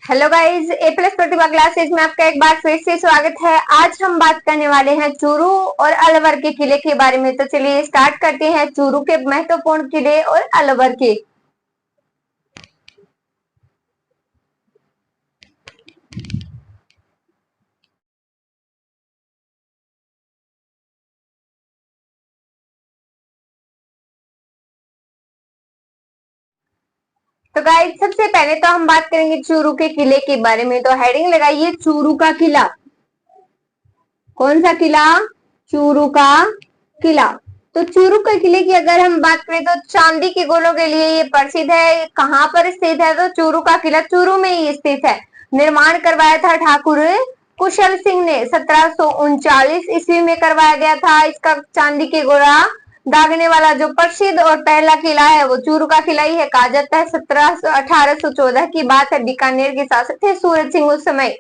Hello guys, ए plus प्रतिभा classes में आपका एक बार फिर से स्वागत है। आज हम बात करने वाले हैं चूरू और अलवर के किले के बारे में। तो चलिए स्टार्ट करते हैं चूरू के महत्वपूर्ण किले और अलवर के। तो गाइज सबसे पहले तो हम बात करेंगे चूरू के किले के बारे में। तो हेडिंग लगाइए चूरू का किला। कौन सा किला? चूरू का किला। तो चूरू के किले की अगर हम बात करें तो चांदी के गोलों के लिए ये प्रसिद्ध है। कहाँ पर स्थित है? तो चूरू का किला चूरू में ही स्थित है। निर्माण करवाया था ठाकुर कुशल सिंह ने 1739 ईस्वी में करवाया गया था। इसका चांदी के गोला दागने वाला जो प्रसिद्ध और पहला किला है वो चूरू का किला ही है। कहा जाता है 1814 की बात है। बीकानेर के शासक थे सूरज सिंह उस समय,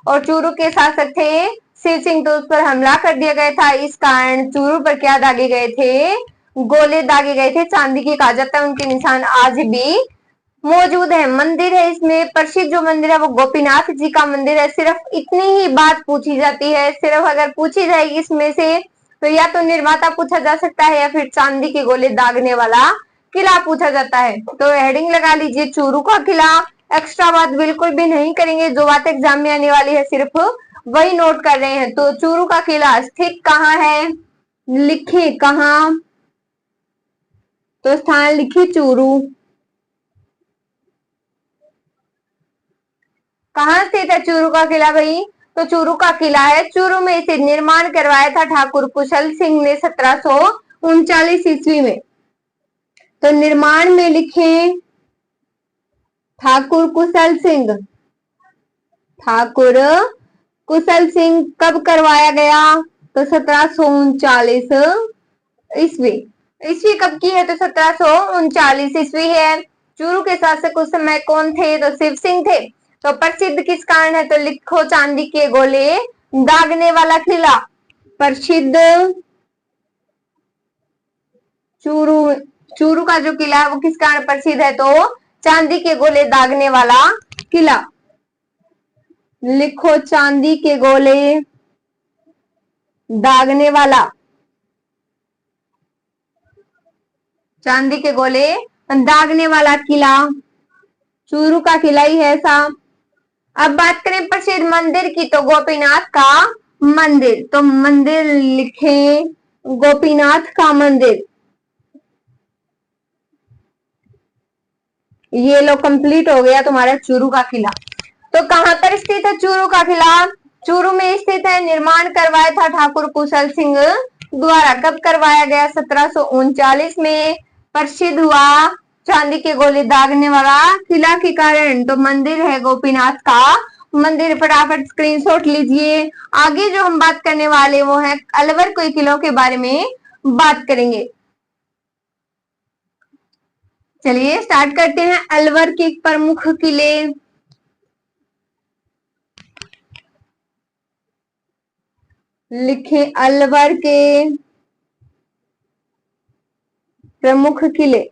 और चूरू के शासक थे शिव सिंह। तो उस पर हमला कर दिया गया था। इस कारण चूरू पर क्या दागे गए थे? गोले दागे गए थे चांदी के। कहा जाता है उनके निशान आज भी मौजूद है। मंदिर है इसमें प्रसिद्ध जो मंदिर है वो गोपीनाथ जी का मंदिर है। सिर्फ इतनी ही बात पूछी जाती है, सिर्फ अगर पूछी जाएगी इसमें से तो या तो निर्माता पूछा जा सकता है या फिर चांदी के गोले दागने वाला किला पूछा जाता है। तो हेडिंग लगा लीजिए चूरू का किला। एक्स्ट्रा बात बिल्कुल भी नहीं करेंगे, जो बात एग्जाम में आने वाली है सिर्फ वही नोट कर रहे हैं। तो चूरू का किला स्थित कहाँ है? लिखे कहाँ? तो स्थान लिखिए चूरू। कहाँ स्थित है चूरू का किला भाई? तो चूरू का किला है चूरू में। इसे निर्माण करवाया था ठाकुर कुशल सिंह ने 1739 ईस्वी में। तो निर्माण में लिखें ठाकुर कुशल सिंह। ठाकुर कुशल सिंह कब करवाया गया? तो 1739 ईस्वी। ईस्वी कब की है? तो 1739 ईस्वी है। चूरू के शासक उस समय कौन थे? तो शिव सिंह थे। तो प्रसिद्ध किस कारण है? तो लिखो चांदी के गोले दागने वाला किला। प्रसिद्ध चूरू चूरू का जो किला है वो किस कारण प्रसिद्ध है? तो चांदी के गोले दागने वाला किला। लिखो चांदी के गोले दागने वाला। चांदी के गोले दागने वाला किला चूरू का किला ही है ऐसा। अब बात करें प्रसिद्ध मंदिर की, तो गोपीनाथ का मंदिर। तो मंदिर लिखें गोपीनाथ का मंदिर। ये लो कंप्लीट हो गया तुम्हारा चूरू का किला। तो कहां पर स्थित है चूरू का किला? चूरू में स्थित है। निर्माण करवाया था ठाकुर कुशल सिंह द्वारा। कब करवाया गया? 1739 में। प्रसिद्ध हुआ चांदी के गोले दागने वाला किला के कारण। तो मंदिर है गोपीनाथ का मंदिर। फटाफट स्क्रीनशॉट लीजिए। आगे जो हम बात करने वाले वो है अलवर के किलों के बारे में बात करेंगे। चलिए स्टार्ट करते हैं। अलवर के प्रमुख किले। लिखें अलवर के प्रमुख किले।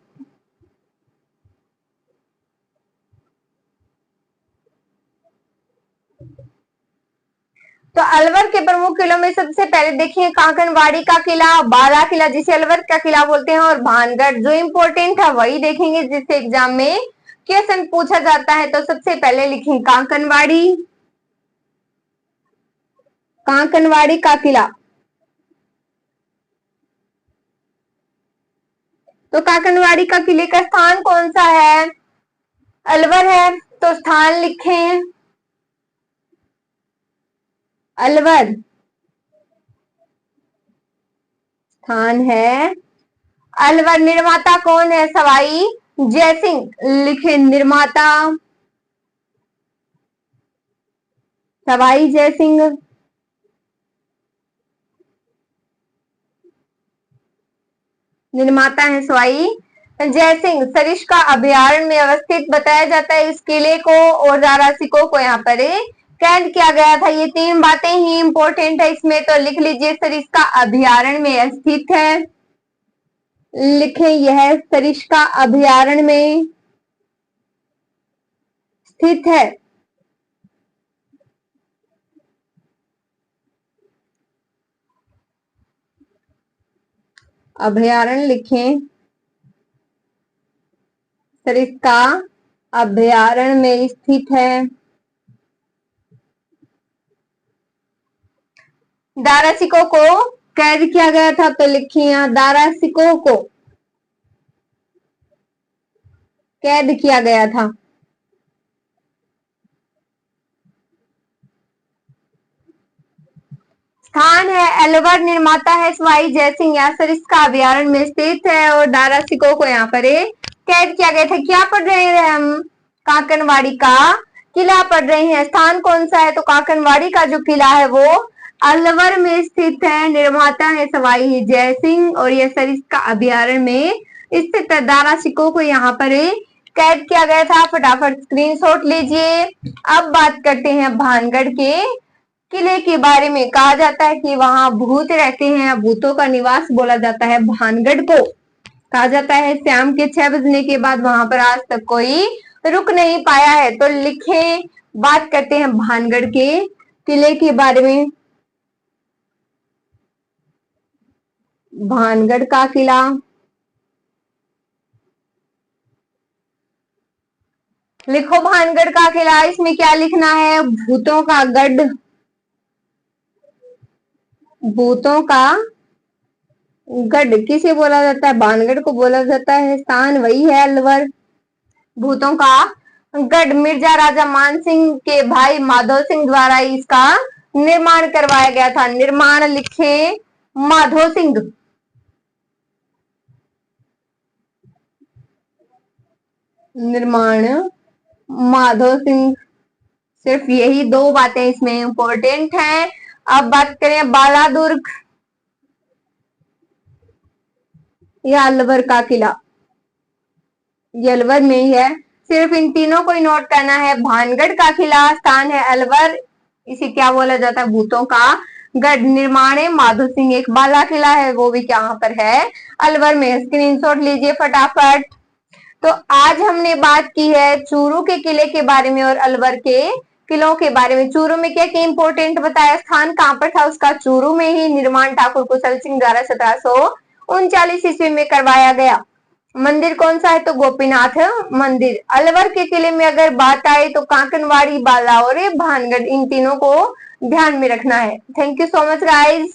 तो अलवर के प्रमुख किलों में सबसे पहले देखिए कांकनवाड़ी का किला, बारा किला जिसे अलवर का किला बोलते हैं, और भानगढ़। जो इंपॉर्टेंट है वही देखेंगे जिससे एग्जाम में क्वेश्चन पूछा जाता है। तो सबसे पहले लिखें कांकनवाड़ी। कांकनवाड़ी का किला। तो कांकनवाड़ी का किले का स्थान कौन सा है? अलवर है। तो स्थान लिखें अलवर। स्थान है अलवर। निर्माता कौन है? सवाई जयसिंह। लिखे निर्माता सवाई जयसिंह। निर्माता है सवाई जयसिंह। सरिस्का अभयारण्य में अवस्थित बताया जाता है इस किले को, और दारासिकों को यहाँ पर कैद किया गया था। ये तीन बातें ही इंपॉर्टेंट है इसमें। तो लिख लीजिए सरिस्का अभयारण्य में स्थित है। लिखें यह सरिस्का अभयारण्य में स्थित है। अभयारण्य लिखें। सरिस्का अभयारण्य में स्थित है। दारा सिकोह को कैद किया गया था, तो लिखिए यहाँ दारा सिकोह को कैद किया गया था। स्थान है अलवर, निर्माता है सवाई जयसिंह, या सरिस्का अभयारण्य में स्थित है और दारा सिकोह को यहाँ पर कैद किया गया था। क्या पढ़ रहे हैं हम? काकनवाड़ी का किला पढ़ रहे हैं। स्थान कौन सा है? तो काकनवाड़ी का जो किला है वो अलवर में स्थित है। निर्माता है सवाई जयसिंह और यह सरिस्का अभयारण्य में स्थित है। दारा सिकोह को यहाँ पर कैद किया गया था। फटाफट स्क्रीनशॉट लीजिए। अब बात करते हैं भानगढ़ के किले के बारे में। कहा जाता है कि वहां भूत रहते हैं, भूतों का निवास बोला जाता है भानगढ़ को। कहा जाता है शाम के 6 बजने के बाद वहां पर आज तक कोई रुक नहीं पाया है। तो लिखें, बात करते हैं भानगढ़ के किले के बारे में। भानगढ़ का किला, लिखो भानगढ़ का किला। इसमें क्या लिखना है? भूतों का गढ़, भूतों का गढ़ किसे बोला जाता है? भानगढ़ को बोला जाता है। स्थान वही है अलवर। भूतों का गढ़ मिर्जा राजा मान सिंह के भाई माधो सिंह द्वारा इसका निर्माण करवाया गया था। निर्माण लिखे माधो सिंह। निर्माण माधो सिंह। सिर्फ यही 2 बातें इसमें इंपॉर्टेंट हैं। अब बात करें बालादुर्ग या अलवर का किला। ये अलवर में ही है। सिर्फ इन तीनों को ही नोट करना है। भानगढ़ का किला, स्थान है अलवर, इसे क्या बोला जाता है? भूतों का गढ़। निर्माण है माधो सिंह। एक बाला किला है, वो भी कहाँ पर है? अलवर में। स्क्रीनशॉट लीजिए फटाफट। तो आज हमने बात की है चूरू के किले के बारे में और अलवर के किलों के बारे में। चूरू में क्या क्या इंपॉर्टेंट बताया? स्थान कहाँ पर था उसका? चूरू में ही। निर्माण ठाकुर कुशल सिंह द्वारा 1739 ईस्वी में करवाया गया। मंदिर कौन सा है? तो गोपीनाथ मंदिर। अलवर के किले में अगर बात आए तो कांकनवाड़ी, बाला और भानगढ़, इन तीनों को ध्यान में रखना है। Thank you so much guys.